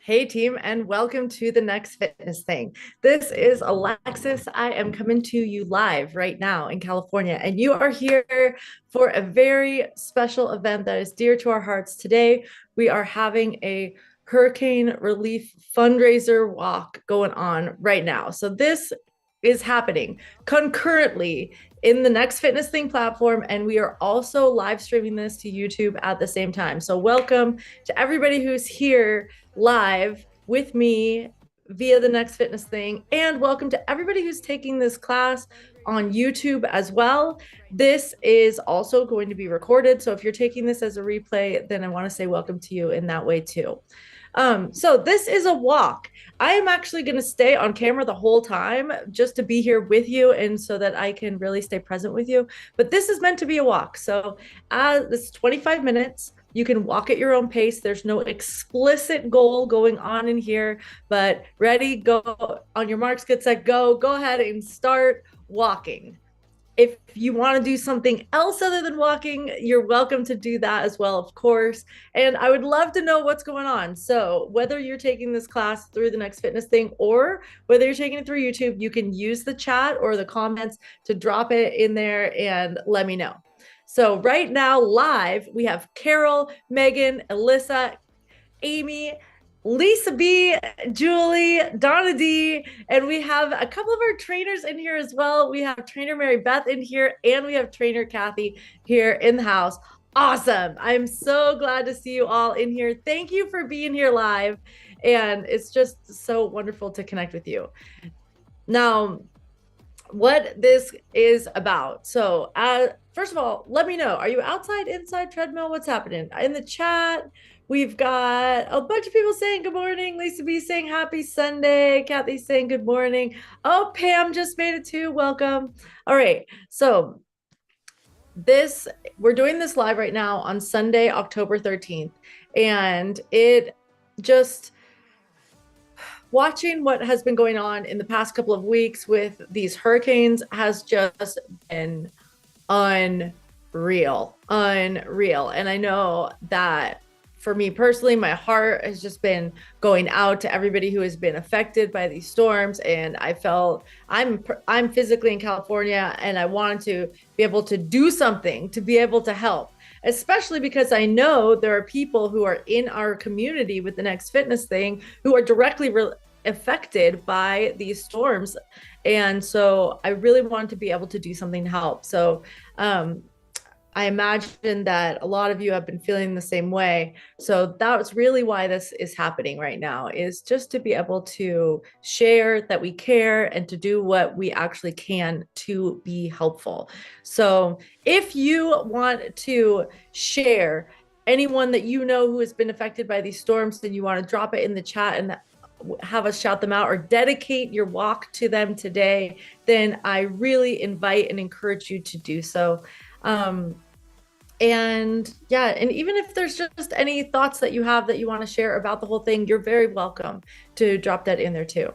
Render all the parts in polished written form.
Hey team, and welcome to the Next Fitness Thing. This is Alexis. I am coming to you live right now in California, and you are here for a very special event that is dear to our hearts. Today, we are having a hurricane relief fundraiser walk going on right now. So, this is happening concurrently in the Next Fitness Thing platform, and we are also live streaming this to YouTube at the same time. So, welcome to everybody who's here live with me via the Next Fitness Thing. And welcome to everybody who's taking this class on YouTube as well. This is also going to be recorded. So if you're taking this as a replay, then I want to say welcome to you in that way too. So this is a walk. I am actually going to stay on camera the whole time just to be here with you and so that I can really stay present with you. But this is meant to be a walk. So this is 25 minutes. You can walk at your own pace. There's no explicit goal going on in here, but ready, go, on your marks, get set, go. Go ahead and start walking. If you want to do something else other than walking, you're welcome to do that as well, of course. And I would love to know what's going on. So whether you're taking this class through the Next Fitness Thing or whether you're taking it through YouTube, you can use the chat or the comments to drop it in there and let me know. So right now, live, we have Carol, Megan, Alyssa, Amy, Lisa B, Julie, Donna D, and we have a couple of our trainers in here as well. We have trainer Mary Beth in here, and we have trainer Kathy here in the house. Awesome. I'm so glad to see you all in here. Thank you for being here live. And it's just so wonderful to connect with you. Now, what this is about. So, first of all, let me know. Are you outside, inside, treadmill? What's happening? In the chat, we've got a bunch of people saying good morning. Lisa B saying happy Sunday. Kathy saying good morning. Oh, Pam just made it too. Welcome. All right. So, we're doing this live right now on Sunday, October 13th. And it just watching what has been going on in the past couple of weeks with these hurricanes has just been unreal. And I know that for me personally, my heart has just been going out to everybody who has been affected by these storms. And I felt I'm physically in California and I wanted to be able to do something to be able to help, especially because I know there are people who are in our community with the Next Fitness Thing who are directly affected by these storms. And so I really wanted to be able to do something to help. So I imagine that a lot of you have been feeling the same way. So that's really why this is happening right now, is just to be able to share that we care and to do what we actually can to be helpful. So if you want to share anyone that you know who has been affected by these storms, then you want to drop it in the chat and have us shout them out or dedicate your walk to them today, then I really invite and encourage you to do so. And yeah, and even if there's just any thoughts that you have that you want to share about the whole thing, you're very welcome to drop that in there too.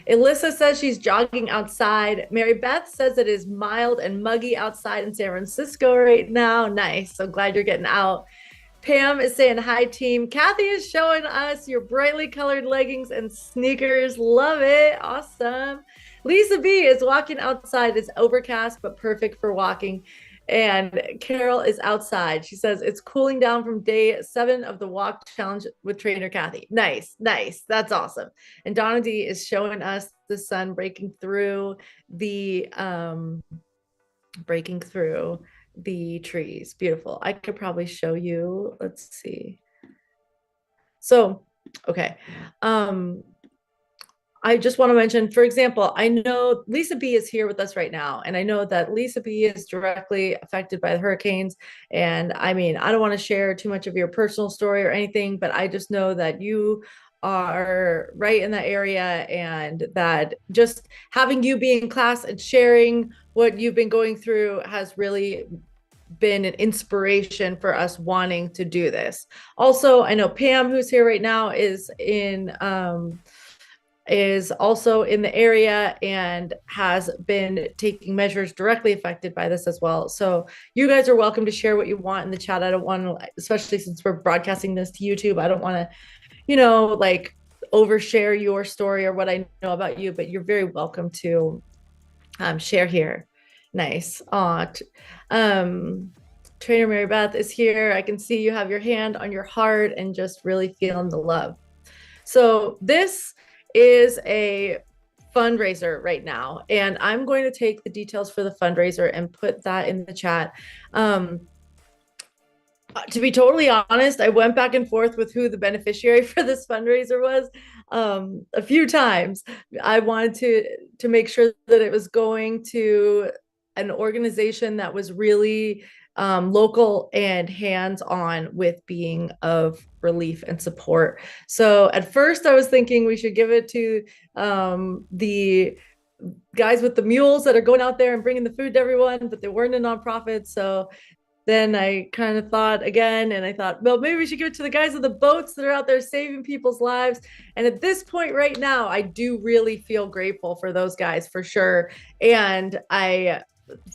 Alyssa says she's jogging outside. Mary Beth says it is mild and muggy outside in San Francisco right now. Nice. So glad you're getting out. Pam is saying hi, team. Kathy is showing us your brightly colored leggings and sneakers. Love it. Awesome. Lisa B is walking outside. It's overcast, but perfect for walking. And Carol is outside. She says it's cooling down from day 7 of the walk challenge with trainer Kathy. Nice, nice. That's awesome. And Donna D is showing us the sun breaking through the trees. Beautiful. I could probably show you. Let's see. So, okay. I just want to mention, for example, I know Lisa B is here with us right now, and I know that Lisa B is directly affected by the hurricanes. And I mean, I don't want to share too much of your personal story or anything, but I just know that you are right in that area, and that just having you be in class and sharing what you've been going through has really been an inspiration for us wanting to do this. Also, I know Pam, who's here right now, is also in the area and has been taking measures directly affected by this as well. So you guys are welcome to share what you want in the chat. I don't want to, especially since we're broadcasting this to YouTube, I don't want to, like overshare your story or what I know about you, but you're very welcome to share here. Nice. Um, Trainer Mary Beth is here. I can see you have your hand on your heart and just really feeling the love. So this is a fundraiser right now, and I'm going to take the details for the fundraiser and put that in the chat. To be totally honest, I went back and forth with who the beneficiary for this fundraiser was a few times. I wanted to make sure that it was going to an organization that was really local and hands-on with being of relief and support. So at first I was thinking we should give it to the guys with the mules that are going out there and bringing the food to everyone, but they weren't a nonprofit. So then I kind of thought again, and I thought, well, maybe we should give it to the guys with the boats that are out there saving people's lives. And at this point right now, I do really feel grateful for those guys for sure. And I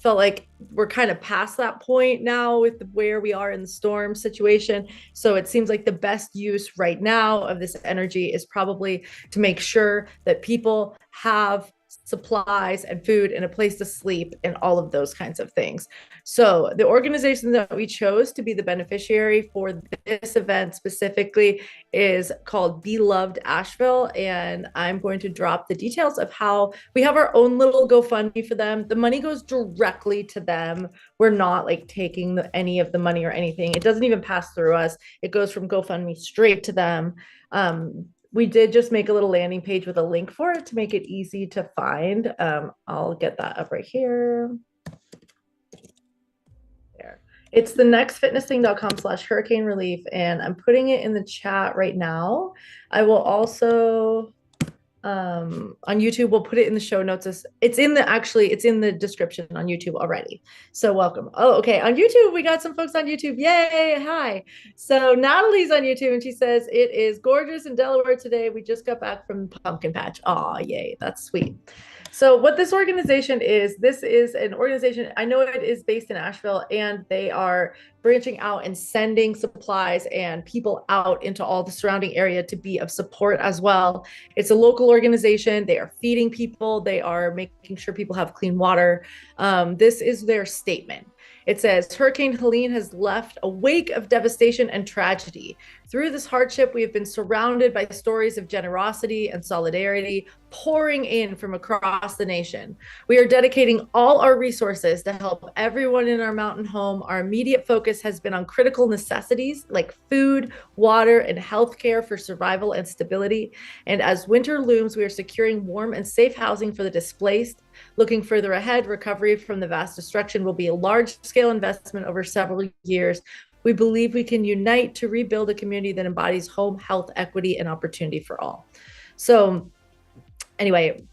felt like we're kind of past that point now with where we are in the storm situation. So it seems like the best use right now of this energy is probably to make sure that people have supplies and food and a place to sleep and all of those kinds of things. So the organization that we chose to be the beneficiary for this event specifically is called Beloved Asheville. And I'm going to drop the details of how we have our own little GoFundMe for them. The money goes directly to them. We're not like taking any of the money or anything. It doesn't even pass through us. It goes from GoFundMe straight to them. We did just make a little landing page with a link for it to make it easy to find. I'll get that up right here. There. It's the nextfitnessthing.com/hurricane relief, and I'm putting it in the chat right now. I will also on YouTube, we'll put it in the show notes. It's in the description on YouTube already. So welcome. Oh, okay. On YouTube, we got some folks on YouTube. Yay. Hi. So Natalie's on YouTube and she says, it is gorgeous in Delaware today. We just got back from Pumpkin Patch. Oh, yay. That's sweet. So what this organization is, this is an organization, I know it is based in Asheville, and they are branching out and sending supplies and people out into all the surrounding area to be of support as well. It's a local organization. They are feeding people. They are making sure people have clean water. This is their statement. It says, Hurricane Helene has left a wake of devastation and tragedy. Through this hardship, we have been surrounded by stories of generosity and solidarity pouring in from across the nation. We are dedicating all our resources to help everyone in our mountain home. Our immediate focus has been on critical necessities like food, water, and healthcare for survival and stability. And as winter looms, we are securing warm and safe housing for the displaced. Looking further ahead, recovery from the vast destruction will be a large-scale investment over several years. We believe we can unite to rebuild a community that embodies home, health, equity, and opportunity for all. So anyway,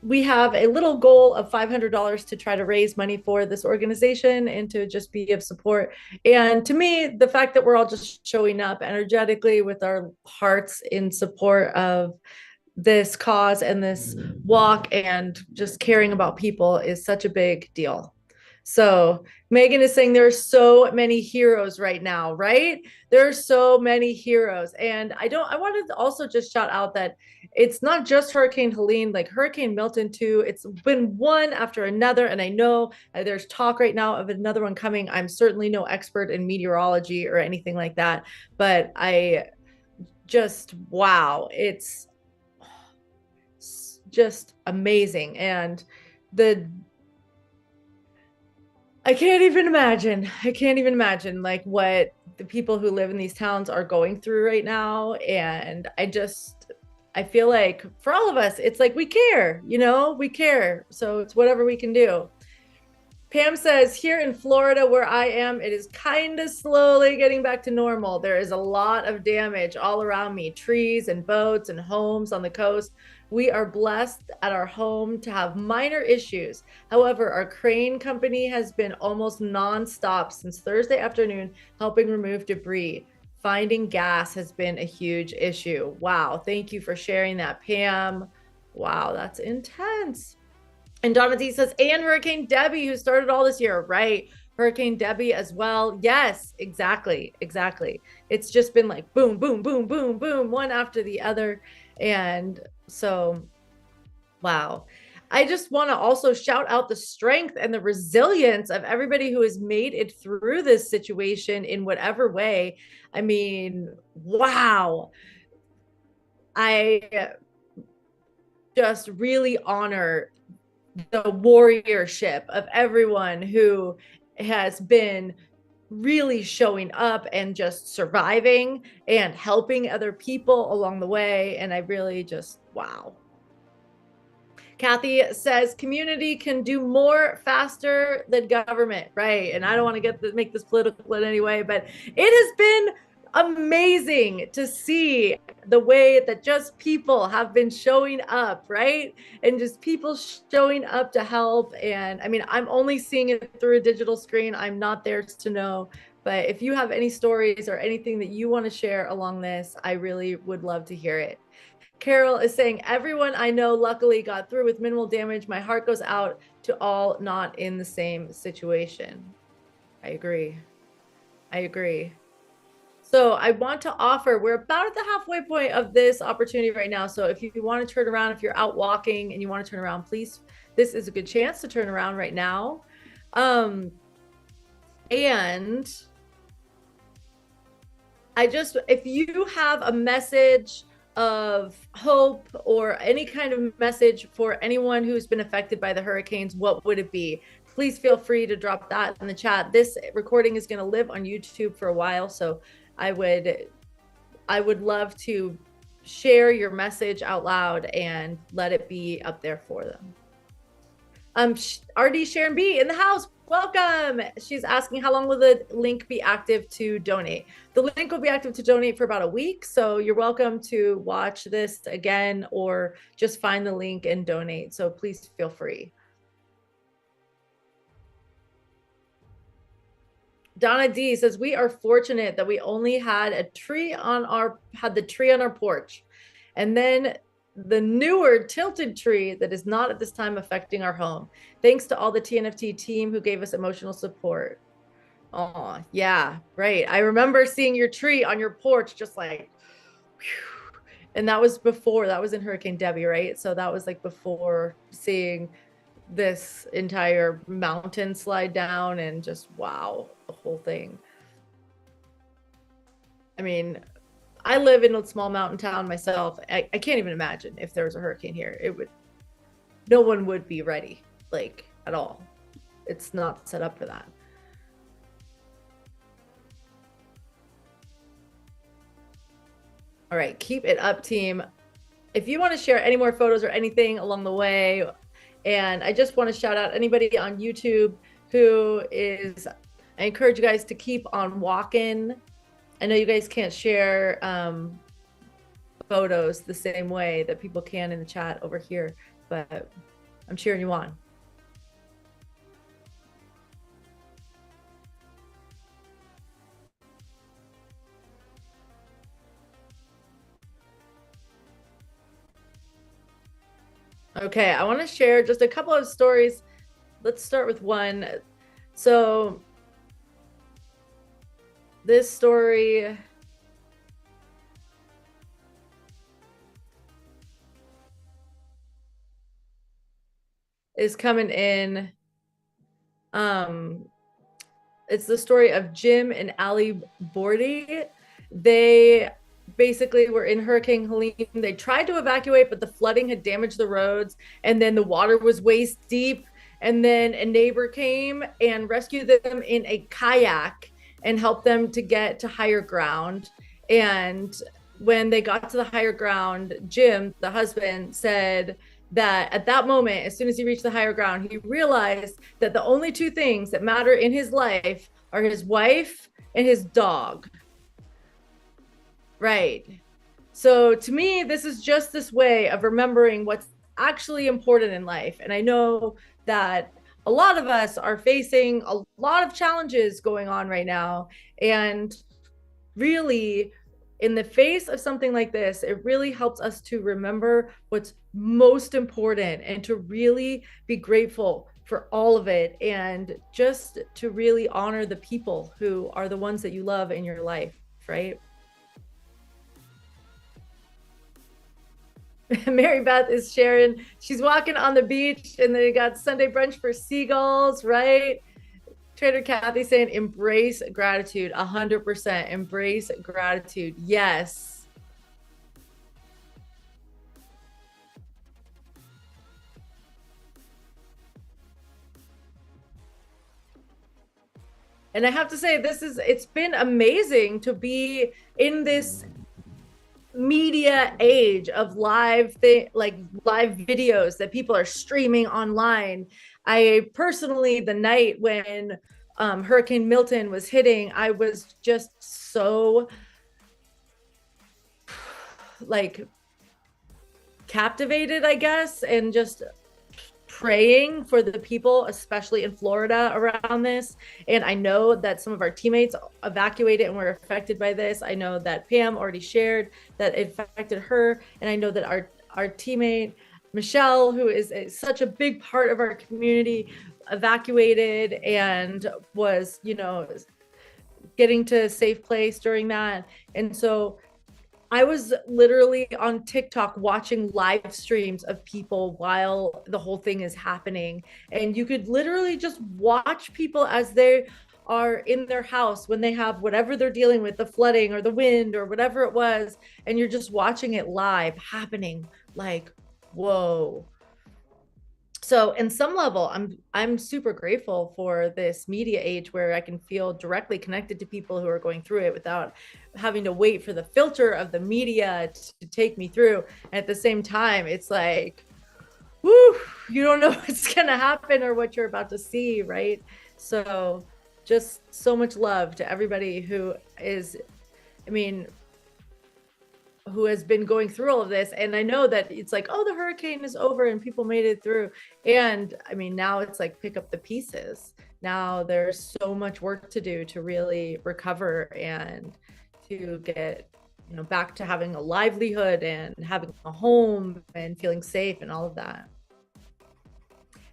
we have a little goal of $500 to try to raise money for this organization and to just be of support. And to me, the fact that we're all just showing up energetically with our hearts in support of this cause and this walk and just caring about people is such a big deal. So Megan is saying there are so many heroes right now, right? There are so many heroes. And I wanted to also just shout out that it's not just Hurricane Helene, like Hurricane Milton too. It's been one after another. And I know there's talk right now of another one coming. I'm certainly no expert in meteorology or anything like that, but I just, wow, it's just amazing. And I can't even imagine like what the people who live in these towns are going through right now. And I feel like for all of us, it's like we care, we care. So it's whatever we can do. Pam says, here in Florida where I am, it is kind of slowly getting back to normal. There is a lot of damage all around me, trees and boats and homes on the coast. We are blessed at our home to have minor issues. However, our crane company has been almost nonstop since Thursday afternoon, helping remove debris. Finding gas has been a huge issue. Wow, thank you for sharing that, Pam. Wow, that's intense. And Donna D says, and Hurricane Debbie, who started all this year, right? Hurricane Debbie as well. Yes, exactly, exactly. It's just been like boom, boom, boom, boom, boom, one after the other. And so, wow. I just want to also shout out the strength and the resilience of everybody who has made it through this situation in whatever way. I mean, wow. I just really honor the warriorship of everyone who has been really showing up and just surviving and helping other people along the way. And I really just, wow. Kathy says community can do more faster than government, right? And I don't want to make this political in any way, but it has been amazing to see the way that just people have been showing up, right? And just people showing up to help. And I mean, I'm only seeing it through a digital screen. I'm not there to know. But if you have any stories or anything that you want to share along this, I really would love to hear it. Carol is saying, everyone I know luckily got through with minimal damage. My heart goes out to all not in the same situation. I agree. I agree. So I want to offer, we're about at the halfway point of this opportunity right now. So if you want to turn around, if you're out walking and you want to turn around, please, this is a good chance to turn around right now. And if you have a message of hope or any kind of message for anyone who's been affected by the hurricanes, what would it be? Please feel free to drop that in the chat. This recording is going to live on YouTube for a while, so I would love to share your message out loud and let it be up there for them. RD Sharon B in the house. Welcome. She's asking how long will the link be active to donate? The link will be active to donate for about a week. So you're welcome to watch this again or just find the link and donate. So please feel free. Donna D says, we are fortunate that we only had the tree on our porch. And then the newer tilted tree that is not at this time affecting our home. Thanks to all the TNFT team who gave us emotional support. Oh, yeah, right. I remember seeing your tree on your porch, just like, whew. And that was in Hurricane Debbie, right? So that was like before seeing this entire mountain slide down and just, wow, the whole thing. I mean, I live in a small mountain town myself. I can't even imagine if there was a hurricane here. No one would be ready, like, at all. It's not set up for that. All right, keep it up, team. If you want to share any more photos or anything along the way, and I just want to shout out anybody on YouTube I encourage you guys to keep on walking. I know you guys can't share photos the same way that people can in the chat over here, but I'm cheering you on. Okay, I want to share just a couple of stories. Let's start with one. So this story is coming in. It's the story of Jim and Ali Bordy. They basically were in Hurricane Helene. They tried to evacuate, but the flooding had damaged the roads, and then the water was waist deep. And then a neighbor came and rescued them in a kayak and helped them to get to higher ground. And when they got to the higher ground, Jim, the husband, said that at that moment, as soon as he reached the higher ground, he realized that the only two things that matter in his life are his wife and his dog. Right. So to me, this is just this way of remembering what's actually important in life. And I know that a lot of us are facing a lot of challenges going on right now. And really, in the face of something like this, it really helps us to remember what's most important and to really be grateful for all of it, and just to really honor the people who are the ones that you love in your life, right? Mary Beth is sharing, she's walking on the beach and they got Sunday brunch for seagulls, right? Trader Kathy saying, embrace gratitude, 100%. Embrace gratitude. Yes. And I have to say, it's been amazing to be in this media age of like live videos that people are streaming online. I personally, the night when Hurricane Milton was hitting, I was just so like captivated, I guess, and just praying for the people, especially in Florida, around this. And I know that some of our teammates evacuated and were affected by this. I know that Pam already shared that it affected her. And I know that our teammate, Michelle, who is such a big part of our community, evacuated and was, getting to a safe place during that. And so I was literally on TikTok watching live streams of people while the whole thing is happening. And you could literally just watch people as they are in their house when they have whatever they're dealing with, the flooding or the wind or whatever it was. And you're just watching it live happening. Like, whoa. So in some level, I'm super grateful for this media age where I can feel directly connected to people who are going through it without having to wait for the filter of the media to take me through. And at the same time, it's like, whoo, you don't know what's gonna happen or what you're about to see, right? So just so much love to everybody who is, I mean, who has been going through all of this. And I know that it's like, oh, the hurricane is over and people made it through. And I mean, now it's like pick up the pieces. Now there's so much work to do to really recover and to get, back to having a livelihood and having a home and feeling safe and all of that.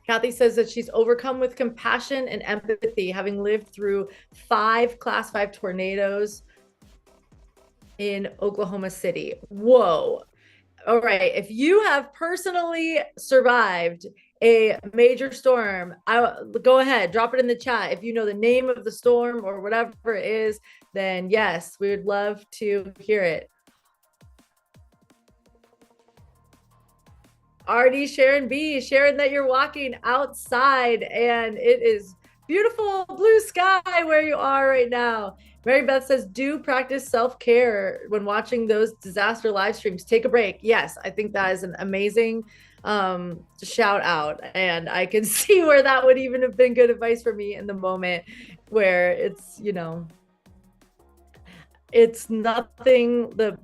Kathy says that she's overcome with compassion and empathy, having lived through 5 class 5 tornadoes in Oklahoma City. Whoa. All right. If you have personally survived a major storm, go ahead, drop it in the chat. If you know the name of the storm or whatever it is, then yes, we would love to hear it. Artie, Sharon B, sharing that you're walking outside and it is beautiful blue sky where you are right now. Mary Beth says, do practice self-care when watching those disaster live streams. Take a break. Yes, I think that is an amazing shout out. And I can see where that would even have been good advice for me in the moment where it's, it's nothing the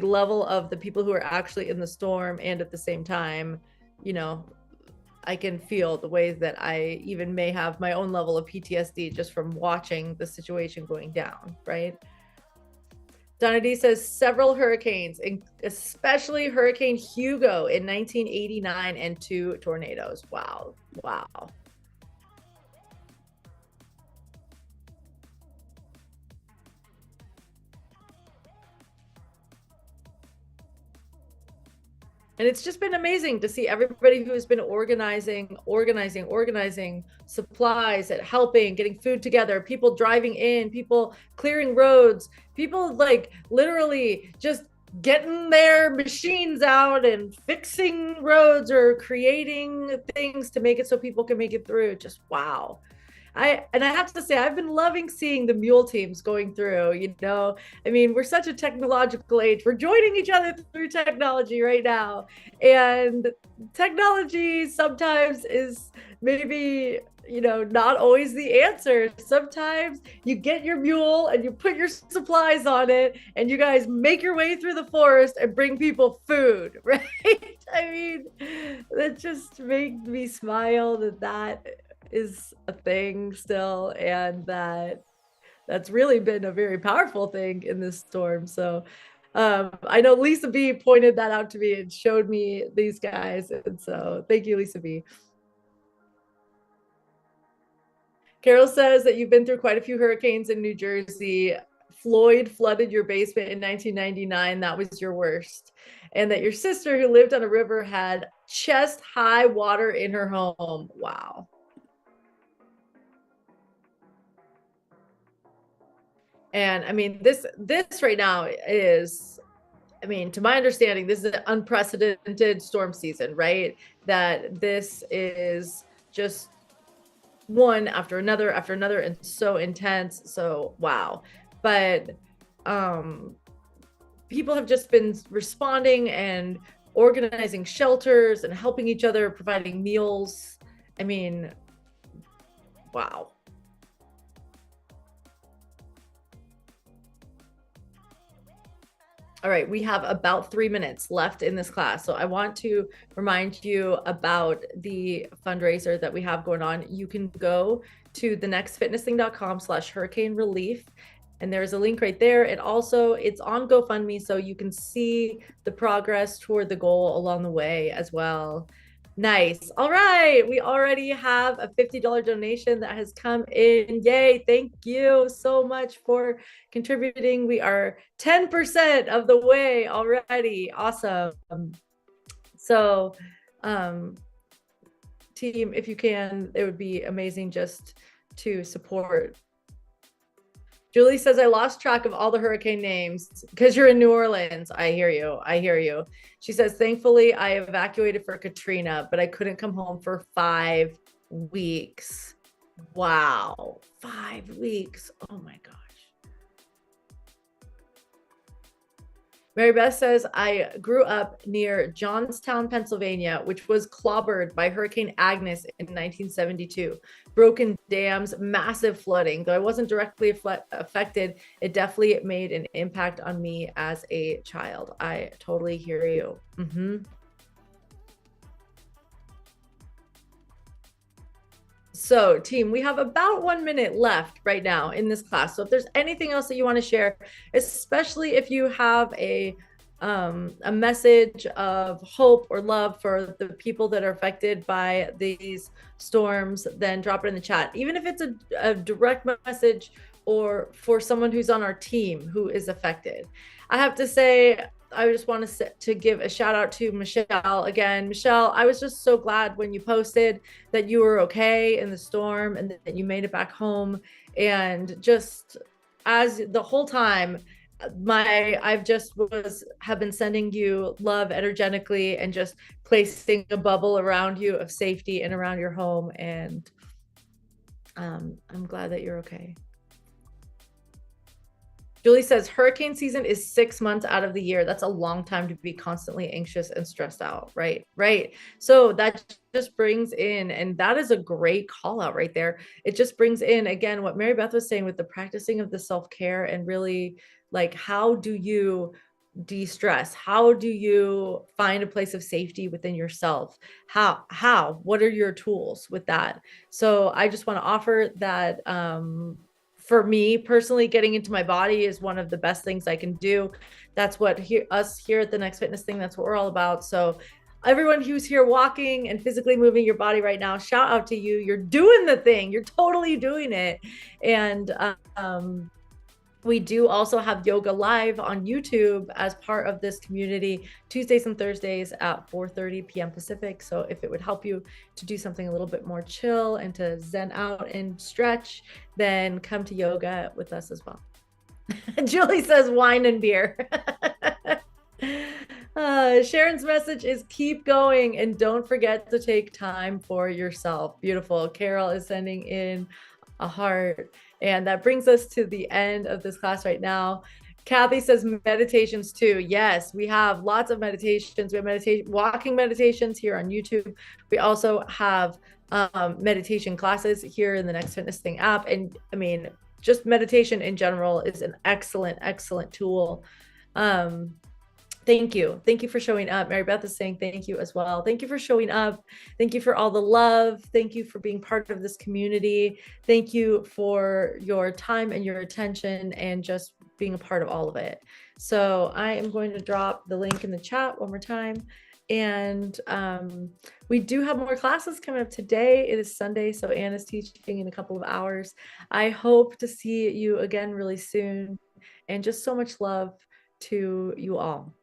level of the people who are actually in the storm, and at the same time, I can feel the ways that I even may have my own level of PTSD just from watching the situation going down, right? Donna D says several hurricanes, especially Hurricane Hugo in 1989 and 2 tornadoes. Wow. Wow. And it's just been amazing to see everybody who has been organizing supplies and helping, getting food together, people driving in, people clearing roads, people like literally just getting their machines out and fixing roads or creating things to make it so people can make it through. Just wow. I have to say, I've been loving seeing the mule teams going through, I mean, we're such a technological age. We're joining each other through technology right now. And technology sometimes is maybe, not always the answer. Sometimes you get your mule and you put your supplies on it and you guys make your way through the forest and bring people food, right? I mean, that just made me smile that is a thing still, and that's really been a very powerful thing in this storm. So I know Lisa B pointed that out to me and showed me these guys, and so thank you, Lisa B. Carol says that you've been through quite a few hurricanes in New Jersey. Floyd flooded your basement in 1999. That was your worst. And that your sister, who lived on a river, had chest high water in her home. Wow. And I mean, this right now is, I mean, to my understanding, this is an unprecedented storm season, right? That this is just one after another, and so intense. So wow. But people have just been responding and organizing shelters and helping each other, providing meals. I mean, wow. All right, we have about 3 minutes left in this class. So I want to remind you about the fundraiser that we have going on. You can go to thenextfitnessthing.com/hurricane relief. And there's a link right there. It's on GoFundMe, so you can see the progress toward the goal along the way as well. Nice. All right. We already have a $50 donation that has come in. Yay. Thank you so much for contributing. We are 10% of the way already. Awesome. So, team, if you can, it would be amazing just to support. Julie says, I lost track of all the hurricane names because you're in New Orleans. I hear you. I hear you. She says, thankfully, I evacuated for Katrina, but I couldn't come home for 5 weeks. Wow. 5 weeks. Oh my gosh. Mary Beth says, I grew up near Johnstown, Pennsylvania, which was clobbered by Hurricane Agnes in 1972. Broken dams, massive flooding. Though I wasn't directly affected, it definitely made an impact on me as a child. I totally hear you. So team, we have about 1 minute left right now in this class. So if there's anything else that you want to share, especially if you have a message of hope or love for the people that are affected by these storms, then drop it in the chat. Even if it's a direct message or for someone who's on our team who is affected. I have to say, I just want to give a shout out to Michelle again. Michelle, I was just so glad when you posted that you were okay in the storm and that you made it back home. And just as the whole time, have been sending you love energetically and just placing a bubble around you of safety and around your home. And I'm glad that you're okay. Julie says, hurricane season is 6 months out of the year. That's a long time to be constantly anxious and stressed out, right? Right. So that just brings in, and that is a great call out right there. It just brings in, again, what Mary Beth was saying with the practicing of the self-care and really like, how do you de-stress? How do you find a place of safety within yourself? What are your tools with that? So I just want to offer that, for me personally, getting into my body is one of the best things I can do. That's what us here at the Next Fitness Thing, that's what we're all about. So everyone who's here walking and physically moving your body right now, shout out to you. You're doing the thing. You're totally doing it. And we do also have yoga live on YouTube as part of this community, Tuesdays and Thursdays at 4:30 p.m. Pacific. So if it would help you to do something a little bit more chill and to zen out and stretch, then come to yoga with us as well. Julie says wine and beer. Sharon's message is keep going and don't forget to take time for yourself. Beautiful. Carol is sending in a heart. And that brings us to the end of this class right now. Kathy says meditations too. Yes, we have lots of meditations. We have walking meditations here on YouTube. We also have meditation classes here in the Next Fitness Thing app. And I mean, just meditation in general is an excellent, excellent tool. Thank you. Thank you for showing up. Mary Beth is saying thank you as well. Thank you for showing up. Thank you for all the love. Thank you for being part of this community. Thank you for your time and your attention and just being a part of all of it. So I am going to drop the link in the chat one more time. And we do have more classes coming up today. It is Sunday, so Anna's teaching in a couple of hours. I hope to see you again really soon. And just so much love to you all.